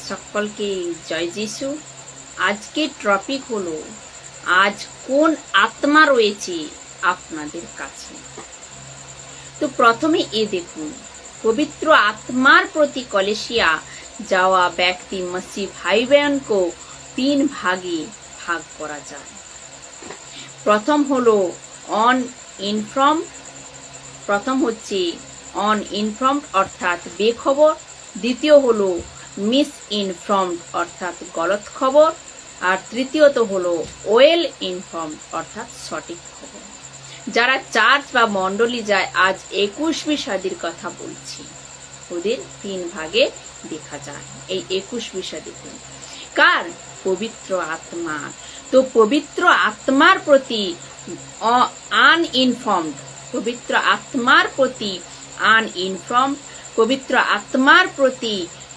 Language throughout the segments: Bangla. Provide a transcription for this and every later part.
সকলকে জয় যিশু। আজকের টপিক হলো আজ কোন আত্মা রয়েছে আপনাদের কাছে। তো প্রথমে দেখুন, পবিত্র আত্মার প্রতি কলেসিয়া যাওয়া ব্যক্তি মসিহ ভাই বোনকে 3 ভাগে ভাগ করা যায়। প্রথম হলো অনইনফর্মড অর্থাৎ বেখবর। দ্বিতীয় হলো মিস ইনফর্মড অর্থাৎ গলত খবর। আর তৃতীয়ত হলো ওয়েল ইনফর্মড অর্থাৎ সঠিক খবর। যারা চার্চ বা মন্ডলী যায়, আজ 21 শতাব্দীর কথা বলছি, ওদের 3 ভাগে দেখা যায়। এই 21 দেখুন কার? পবিত্র আত্মা। তো পবিত্র আত্মার প্রতি আনইনফর্মড, পবিত্র আত্মার প্রতি আনইনফর্মড, পবিত্র আত্মার প্রতি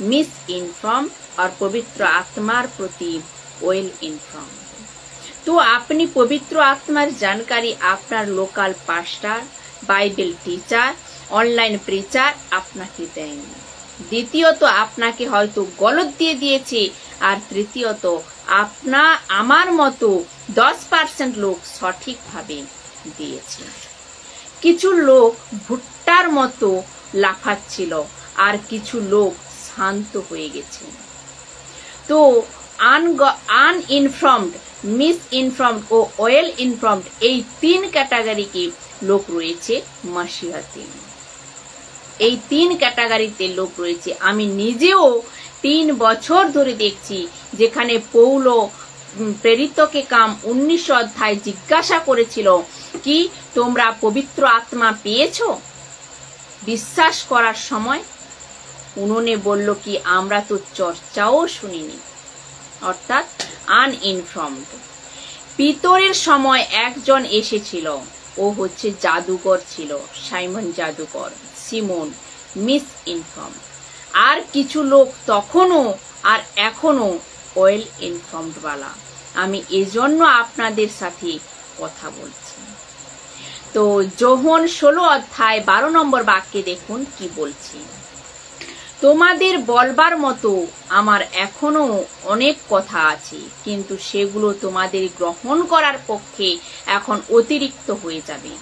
মিস ইনফর্ম আর পবিত্র আত্মার প্রতি ওয়েল ইনফর্ম। তো আপনি পবিত্র আত্মার জানকারি আপনার local পাস্টার, Bible teacher, online preacher আপনাকে দেয়নি। দ্বিতীয়ত আপনাকে হয়তো গলত দিয়ে দিয়েছে। আর তৃতীয়ত আমার মতো 10% লোক সঠিকভাবে দিয়েছে। কিছু লোক ভুট্টার মতো লাফাচ্ছিল আর কিছু লোক শান্ত হয়ে গেছে। তো আনইনফর্মড, মিস ইনফর্মড ও ওয়েল ইনফর্মড এই 3 ক্যাটাগরিকে লোক রয়েছে মসিহাতে। এই 3 ক্যাটাগরিতে লোক রয়েছে। আমি নিজেও 3 বছর ধরে দেখছি, যেখানে পৌল প্রেরিতকে কাম 19 অধ্যায় জিজ্ঞাসা করেছিল কি তোমরা পবিত্র আত্মা পেয়েছো বিশ্বাস করার সময়? উনোনে বলল কি আমরা তো চর্চাও শুনিনি, অর্থাৎ আনইনফর্মড। পিতরের সময় একজন এসেছিল, ও হচ্ছে জাদুকর ছিল, সাইমন জাদুকর, সিমন, মিস ইনফর্ম। আর কিছু লোক তখনও আর এখনো ওয়েল ইনফর্মড বালা। আমি এজন্য আপনাদের সাথে কথা বলছি। তো যোহন 16 অধ্যায় 12 নম্বর বাক্যে দেখুন কি বলছি। তোমাদের বলবার মতো আমার এখনো অনেক কথা আছে, কিন্তু সেগুলো তোমাদের গ্রহণ করার পক্ষে এখন অতিরিক্ত হয়ে যাবে,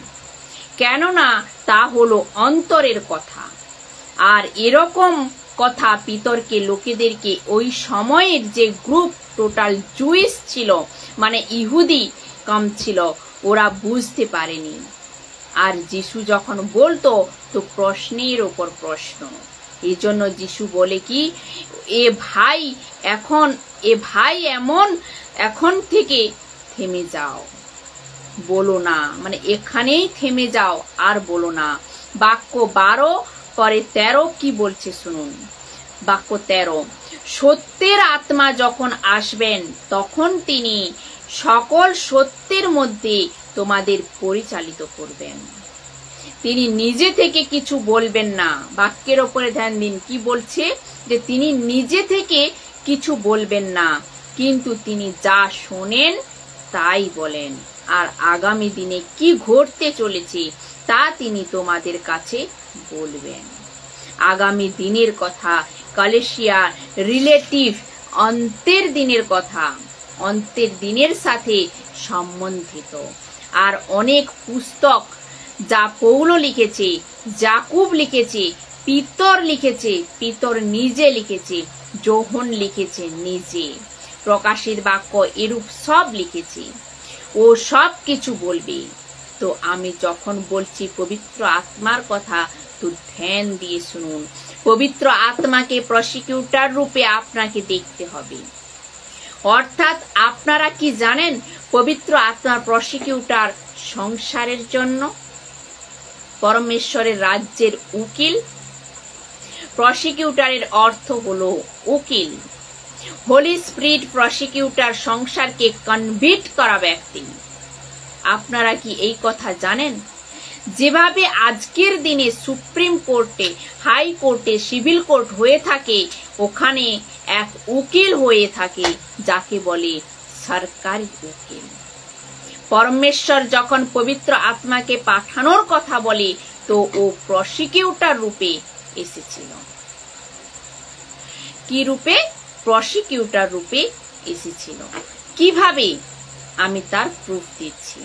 কেননা তা হলো অন্তরের কথা। আর এরকম কথা পিতরকে লোকেদেরকে ওই সময়ের যে গ্রুপ টোটাল জুইস ছিল, মানে ইহুদি কম ছিল, ওরা বুঝতে পারেনি। আর যিশু যখন বলতো তো প্রশ্নের ওপর প্রশ্ন। এই জন্য যিশু বলে কি এ ভাই এমন এখন থেকে থেমে যাও, বলো না, মানে এখানেই থেমে যাও আর বলো না। বাক্য 12 পরে 13 কি বলছে শুনুন। বাক্য 13, সত্যের আত্মা যখন আসবেন তখন তিনি সকল সত্যের মধ্যে তোমাদের পরিচালিত করবেন। তিনি নিজে থেকে কিছু বলবেন না। বাক্যের ওপরে ধ্যান দিন, কি বলছে যে তিনি নিজে থেকে কিছু বলবেন না, কিন্তু তিনি যা শোনেন তাই বলেন। আর আগামী দিনে কি ঘটতে চলেছে তা তিনি তোমাদের কাছে বলবেন। আগামী দিনের কথা, কলেসিয়া রিলেটিভ অন্তের দিনের কথা, অন্তের দিনের সাথে সম্বন্ধিত। আর অনেক পুস্তক যা পৌল লিখেছে, যাকুব লিখেছে, পিতর লিখেছে, পিতর নিজে লিখেছে, যোহন লিখেছে নিজে, প্রকাশিত বাক্য এরূপ সব লিখেছে। ও সব কিছু বলবে। তো আমি যখন বলছি পবিত্র আত্মার কথা, তো ধ্যান দিয়ে শুনুন। পবিত্র আত্মাকে প্রসিকিউটর রূপে আপনাকে দেখতে হবে। অর্থাৎ আপনারা কি জানেন পবিত্র আত্মার প্রসিকিউটর সংসারের জন্য, পরমেশ্বরের রাজ্যের উকিল। প্রসিকিউটরের অর্থ হলো উকিল। হোলি স্পিরিট প্রসিকিউটর সংসারকে কনভিক্ট করা ব্যক্তি। আপনারা কি এই কথা জানেন? যেভাবে আজকের দিনে সুপ্রিম কোর্টে, হাই কোর্টে, সিভিল কোর্ট হয়ে থাকে, ওখানে এক উকিল হয়ে থাকে যাকে বলে সরকারি উকিল। পরমেশ্বর যখন পবিত্র আত্মাকে পাঠানোর কথা বলে তো ও প্রসিকিউটর রূপে এসেছিল। কি রূপে? প্রসিকিউটর রূপে এসেছিল। কিভাবে? আমি তার প্রুফ দিচ্ছি।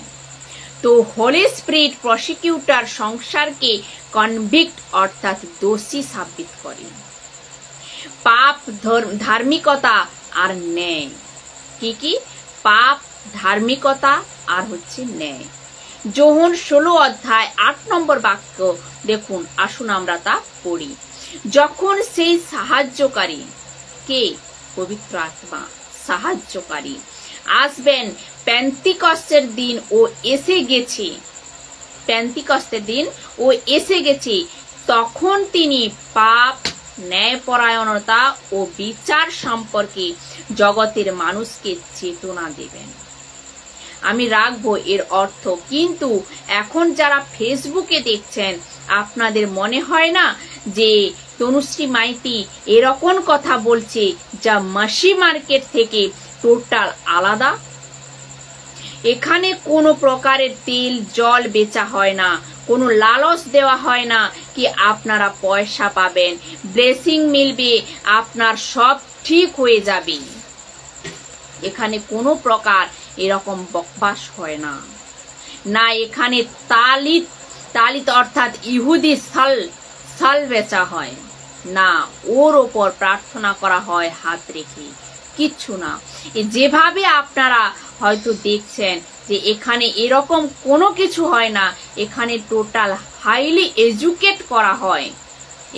তো হোলি স্পিরিট প্রসিকিউটর সংসারকে কনভিক্ট অর্থাৎ দোষী সাব্যস্ত করে। পাপ, ধার্মিকতা আর ন্যায়। কি কি? পাপ, ধার্মিকতা আর হচ্ছে ন্যায়। যোহন 16 অধ্যায় 8 নম্বর বাক্য দেখুন, আসুন আমরা তা পড়ি। যখন সেই সাহায্যকারী, কে? পবিত্র আত্মা, সাহায্যকারী আসবেন, পেন্তিকস্তের দিন ও এসে গেছে, পেন্তিকস্তের দিন ও এসে গেছে, তখন তিনি পাপ, ন্যায়পরায়ণতা ও বিচার সম্পর্কে জগতের মানুষকে চেতনা দেবেন। আমি রাখবো এর অর্থ, কিন্তু এখন যারা ফেসবুকে দেখছেন, আপনাদের মনে হয় না যে তনুশ্রী মাইতি এরকম কথা বলছে যা মাসি মার্কেট থেকে টোটাল আলাদা? এখানে কোনো প্রকারের তেল জল বেচা হয় না, কোনো লালচ দেওয়া হয় না কি আপনারা পয়সা পাবেন, ব্লেসিং মিলবে, আপনার সব ঠিক হয়ে যাবে। এখানে কোনো প্রকার এরকম বকবাস হয় না। না এখানে তালিত অর্থাৎ ইহুদি সাল বেচা হয় না, ওর ওপর প্রার্থনা করা হয় হাত রেখে, কিচ্ছু না। যেভাবে আপনারা হয়তো দেখছেন যে এখানে এরকম কোনো কিছু হয় না, এখানে টোটাল হাইলি এডুকেট করা হয়,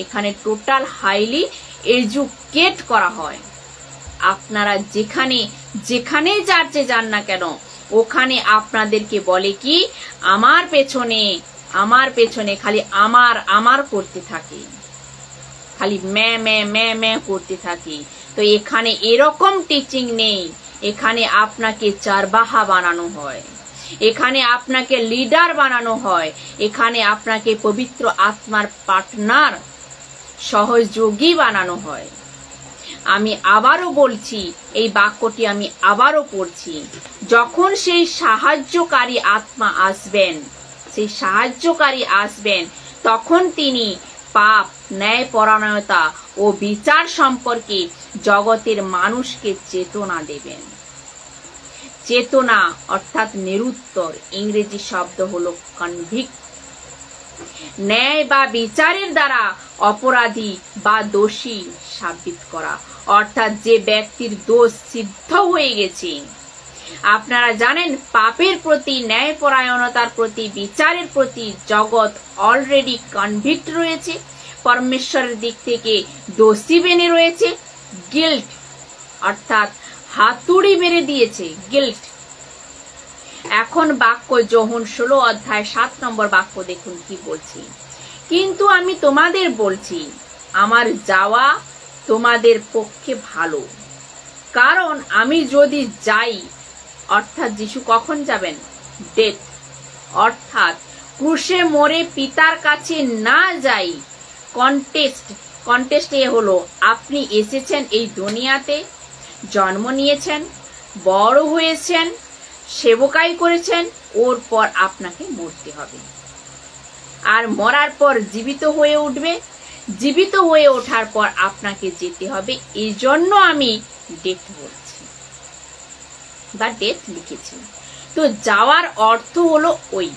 এখানে টোটাল হাইলি এডুকেট করা হয়। আপনারা যেখানে চার্চে যান না কেন, ওখানে আপনাদেরকে বলে কি, আমার পেছনে খালি আমার করতে থাকে, খালি ম্যা করতে থাকে। তো এখানে এরকম টিচিং নেই। এখানে আপনাকে চারবাহা বানানো হয়, এখানে আপনাকে লিডার বানানো হয়, এখানে আপনাকে পবিত্র আত্মার পার্টনার, সহযোগী বানানো হয়। আমি আবারও বলছি, এই বাক্যটি আমি আবারও পড়ছি। যখন সেই সাহায্যকারী আত্মা আসবেন, তখন তিনি পাপ, ন্যায়পরায়ণতা ও বিচার সম্পর্কে জগতের মানুষকে চেতনা দেবেন। চেতনা অর্থাৎ নিরুত্তর, ইংরেজি শব্দ হলো কনভিক্ট। ন্যায় বা বিচারের দ্বারা অপরাধী বা দোষী সাব্যস্ত করা, অর্থাৎ যে ব্যক্তির দোষ সিদ্ধ হয়ে গেছে। আপনারা জানেন, পাপের প্রতি, ন্যায়পরায়ণতার প্রতি, বিচারের প্রতি জগৎ অলরেডি কনভিক্ট রয়েছে, পরমেশ্বরের দিক থেকে দোষী বেনে রয়েছে। গিল্ট অর্থাৎ হাতুড়ি মেরে দিয়েছে, গিল্ট। এখন বাক্য যোহন 16 অধ্যায় 7 নম্বর বাক্য দেখুন কি বলছি। কিন্তু আমি তোমাদের বলছি, আমার যাওয়া তোমাদের পক্ষে ভালো, কারণ আমি যদি যাই, অর্থাৎ যিশু কখন যাবেন? ডেথ অর্থাৎ ক্রুশে মরে পিতার কাছে না যাই। কন্টেস্ট এ হলো, আপনি এসেছেন এই দুনিয়াতে, জন্ম নিয়েছেন, বড় হয়েছেন, সেবকাই করেছেন, ওর পর আপনাকে মরতে হবে, আর মরার পর জীবিত হয়ে উঠবে, জীবিত হয়ে ওঠার পর আপনাকে যেতে হবে। এই জন্য আমি ডেথ বলছি বা ডেথ লিখেছি। তো যাওয়ার অর্থ হলো ওই,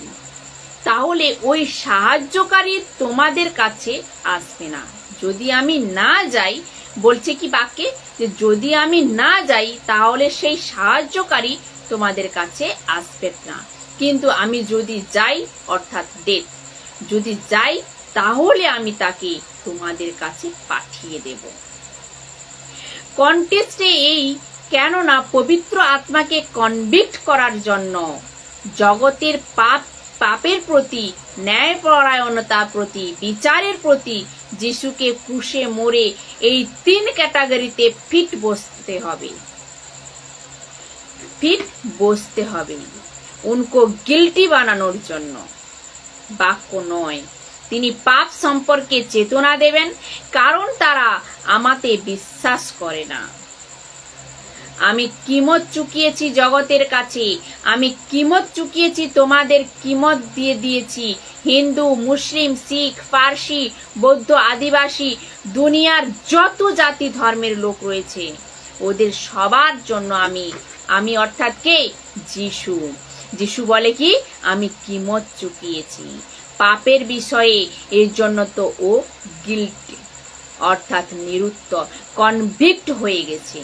তাহলে ওই সাহায্যকারী তোমাদের কাছে আসবে না যদি আমি না যাই। বলছে কি বাক্যে, যে যদি আমি না যাই তাহলে সেই সাহায্যকারী তোমাদের কাছে আসবে না, কিন্তু আমি যদি যাই, অর্থাৎ ডেথ, যদি যাই তাহলে আমি তাকে তোমাদের কাছে পাঠিয়ে দেব। কন্টেস্টে এই, কেননা পবিত্র আত্মাকে কনভিক্ট করার জন্য জগতের পাপের প্রতি, ন্যায়পরায়ণতার প্রতি, বিচারের প্রতি যিশুকে ক্রুশে মরে এই 3 ক্যাটাগরিতে ফিট বসতে হবে উনকো গিল্টি বানানোর জন্য। বাক্য নয়, তিনি পাপ সম্পর্কে চেতনা দেবেন, কারণ তারা আমাতে বিশ্বাস করে না। আমি কিমত চুকিয়েছি জগতের কাছে, আমি কিমত চুকিয়েছি, তোমাদের কিমত দিয়ে দিয়েছি। হিন্দু, মুসলিম, শিখ, পার্সি, বৌদ্ধ, আদিবাসী, দুনিয়ার যত জাতি ধর্মের লোক রয়েছে, ওদের সবার জন্য আমি অর্থাৎ কে? যিশু। যিশু বলে কি? আমি কিমত চুকিয়েছি পাপের বিষয়ে, এর জন্য তো ও গিল্টি অর্থাৎ নিরুত্তর, কনভিক্ট হয়ে গেছে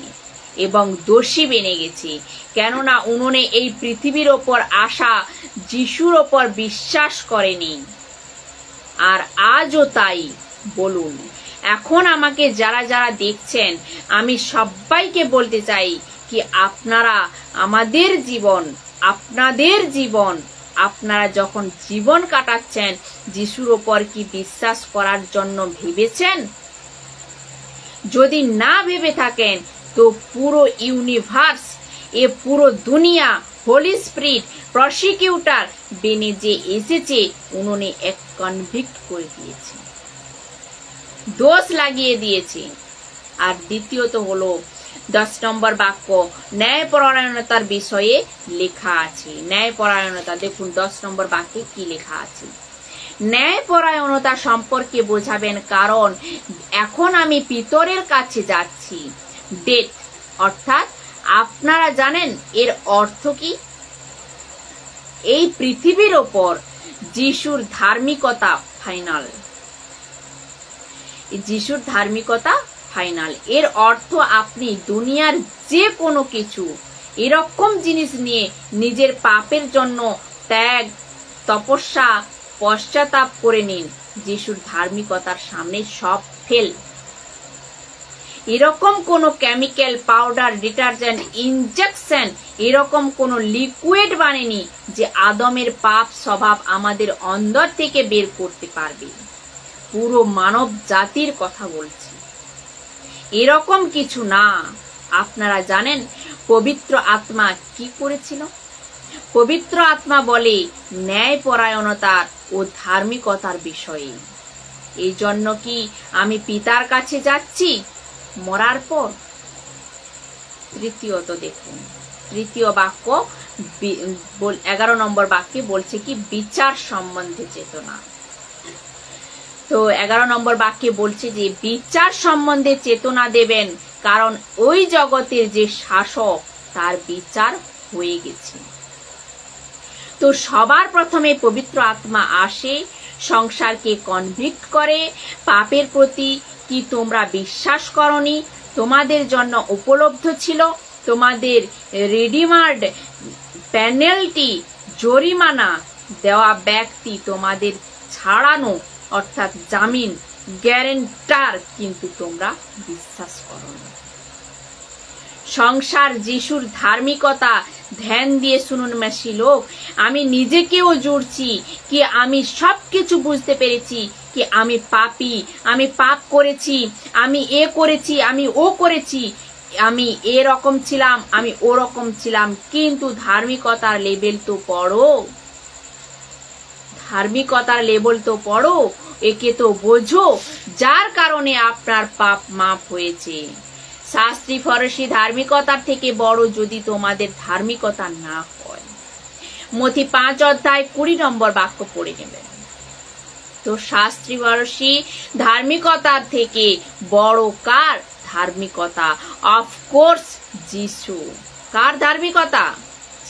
এবং দোষী বেনে গেছে। কেননা উনুনে এই পৃথিবীর ওপর আসা যিশুর ওপর বিশ্বাস করেনি। আর আজও তাই। বলুন, এখন আমাকে যারা যারা দেখছেন, আমি সবাইকে বলতে চাই কি আপনারা আপনাদের জীবন আপনারা যখন জীবন কাটাচ্ছেন, যিশুর ওপর কি বিশ্বাস করার জন্য ভেবেছেন? যদি না ভেবে থাকেন তো পুরো ইউনিভার্স, পুরো দুনিয়া হোলি স্পিরিট প্রসিকিউটর বেনে যে এসেছে, উনি এক কনভিক্ট করে দিয়েছে, দোষ লাগিয়ে দিয়েছে। আর দ্বিতীয়ত হলো 10 নম্বর বাক্য, ন্যায়পরায়ণতার বিষয়ে লেখা আছে। ন্যায়পরায়ণতা, দেখুন 10 নম্বর বাক্যে কি লেখা আছে। ন্যায়পরায়ণতা সম্পর্কে বোঝাবেন, কারণ এখন আমি পিতরের কাছে যাচ্ছি। ডেথ অর্থাৎ আপনারা জানেন এর অর্থ কি? এই পৃথিবীর ওপর যিশুর ধার্মিকতা ফাইনাল। যিশুর ধার্মিকতা ফাইনাল এর অর্থ আপনি দুনিয়ার যে কোনো কিছু এরকম জিনিস নিয়ে নিজের পাপের জন্য ত্যাগ, তপস্যা, পশ্চাতাপ করে নিন। যিশুর ধার্মিকতার সামনে সব ফেল। এরকম কোনো কেমিক্যাল, পাউডার, ডিটারজেন্ট, ইনজেকশন, এরকম কোনো লিকুইড বানেনি যে আদমের পাপ স্বভাব আমাদের অন্তর থেকে বের করতে পারবে। পুরো মানব জাতির কথা বলছি, এরকম কিছু না। আপনারা জানেন পবিত্র আত্মা কি করেছিল? পবিত্র আত্মা বলে ন্যায়পরায়ণতার ও ধার্মিকতার বিষয়ে। এই জন্য কি আমি পিতার কাছে যাচ্ছি মরার পর? তৃতীয়ত দেখুন, তৃতীয় বাক্য 11 নম্বর বাক্যে বলছে কি বিচার সম্বন্ধে চেতনা। তো 11 নম্বর বাক্যে বলছে যে বিচার সম্বন্ধে চেতনা দেবেন, কারণ ওই জগতের যে শাসক তার বিচার হয়ে গেছে। তো সবার প্রথমে পবিত্র আত্মা আসে, সংসারকে কনভিক্ট করে। পাপের প্রতি কি তোমরা বিশ্বাস করনি? তোমাদের জন্য উপলব্ধ ছিল, তোমাদের রিডিমার্ড পেনাল্টি, জরিমানা দেওয়া ব্যক্তি তোমাদের ছাড়ানো অর্থাৎ জামিন, গ্যারেন্টার, কিন্তু তোমরা বিশ্বাস করনি। সংসার যিশুর ধার্মিকতা ধ্যান দিয়ে শুনুন মেশি লোক, আমি নিজেকেও জুড়ছি কি আমি সবকিছু বুঝতে পেরেছি কি আমি পাপী, আমি পাপ করেছি, আমি এ করেছি, আমি ও করেছি, আমি এরকম ছিলাম, আমি ওরকম ছিলাম, কিন্তু ধার্মিকতার লেভেল তো পড়ো, ধার্মিকতার লেভেল তো পড়ো, একে তো বোঝো, যার কারণে আপনার পাপ মাফ হয়েছে। শাস্ত্রী ফরসি ধার্মিকতার থেকে বড় যদি তোমাদের ধার্মিকতা না হয়। মথি 5 অধ্যায় 20 নম্বর বাক্য পড়ে নেবেন। তো শাস্ত্রী ফরসি ধার্মিকতার থেকে বড় কার ধার্মিকতা? অফকোর্স যিশু। কার ধার্মিকতা?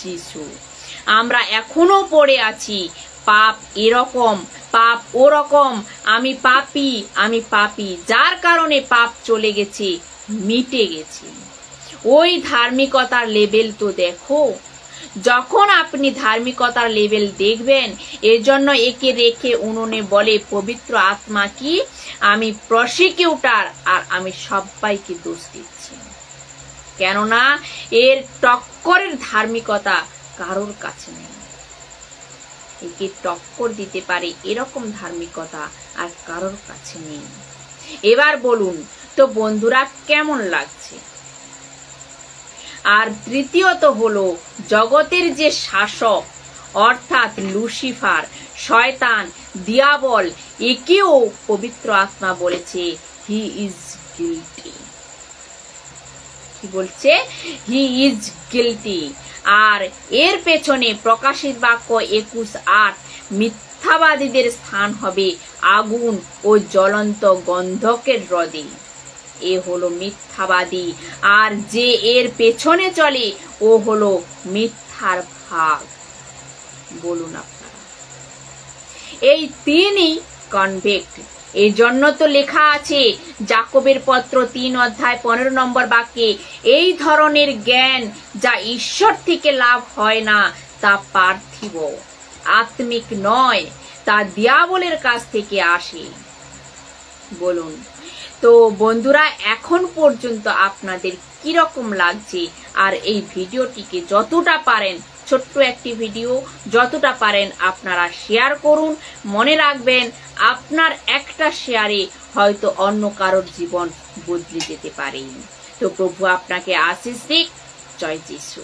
যিশু। আমরা এখনো পড়ে আছি পাপ এরকম, পাপ ওরকম, আমি পাপী, আমি পাপী, যার কারণে পাপ চলে গেছে, মিটে গেছে। ওই ধার্মিকতার লেভেল তো দেখো। যখন আপনি ধার্মিকতার লেভেল দেখবেন, এজন্য একে রেখে উনুনে বলে পবিত্র আত্মা কি আমি প্রসিকিউটর আর আমি সবাইকে দোষ দিচ্ছি, কেননা এর টক্করের ধার্মিকতা কারোর কাছে নেই। একে টক্কর দিতে পারে এরকম ধার্মিকতা আর কারোর কাছে নেই। এবার বলুন তো বন্ধুরা কেমন লাগছে? আর তৃতীয়ত হলো জগতের যে শাসক অর্থাৎ লুসিফার, শয়তান, দিয়াবল, একেও পবিত্র আত্মা বলেছে হি ইজ গিল্টি। কি বলছে? He is guilty. আর এর পেছনে প্রকাশিত বাক্য 21:8 মিথ্যাবাদীদের স্থান হবে আগুন ও জ্বলন্ত গন্ধকের হ্রদে। এ হলো মিথ্যাবাদী, আর যে এর পেছনে চলে ও হলো মিথ্যার ভাগ। বলুন আপনারা। এই তিনই কনভিক্ট। এই জন্য তো লেখা আছে যাকবের পত্র 3 অধ্যায় 15 নম্বর বাক্যে, এই ধরনের জ্ঞান যা ঈশ্বর থেকে লাভ হয় না তা পার্থিব, আত্মিক নয়, তা দিয়াবলের কাছ থেকে আসে। বলুন তো বন্ধুরা, এখন পর্যন্ত আপনাদের কিরকম লাগছে? আর এই ভিডিওটিকে যতটা পারেন, ছোট্ট একটি ভিডিও, যতটা পারেন আপনারা শেয়ার করুন। মনে রাখবেন, আপনার একটা শেয়ারে হয়তো অন্য কারোর জীবন বদলে যেতে পারে। তো প্রভু আপনাকে আশীষ দিক। জয় যিশু।